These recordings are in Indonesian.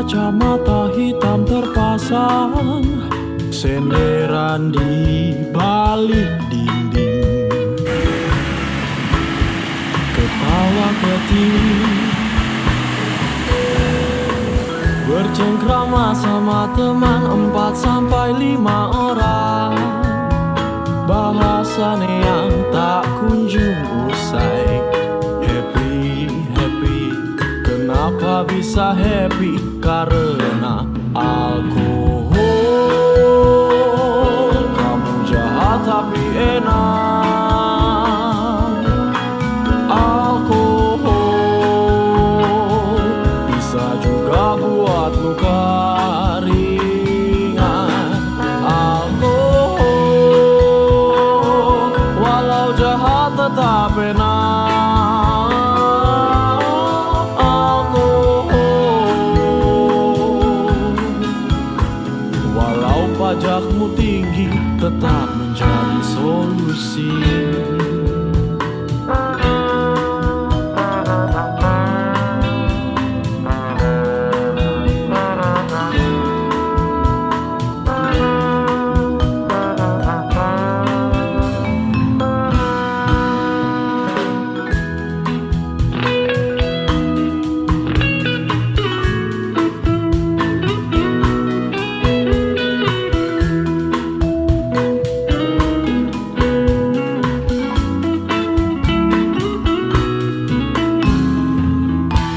kacamata hitam terpasang, senderan di balik dinding, ketawa keting, bercengkrama sama teman 4 sampai 5 orang. Bahasan yang tak kunjung usai. Happy, happy. Kenapa bisa happy? Karena alkohol. Kamu jahat tapi enak. Alkohol bisa juga buat luka ringan. Alkohol walau jahat tetap enak. Pajakmu tinggi tetap menjadi solusi.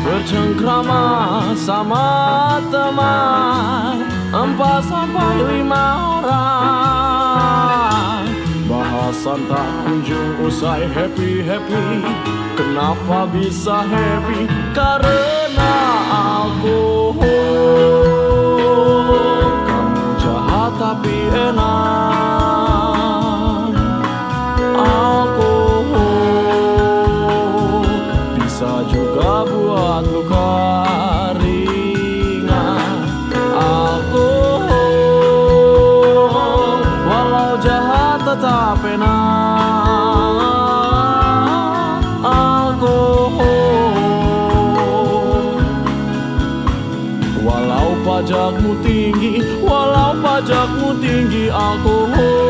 Bercengkrama sama teman 4 sampai 5 orang. Bahasan tak kunjung usai. Happy, happy. Kenapa bisa happy? Karena alkohol. Kamu jahat tapi enak. Alkohol bisa juga buat luka ringan. Alkohol walau jahat tetap enak. Alkohol walau pajakmu tinggi, walau pajakmu tinggi. Alkohol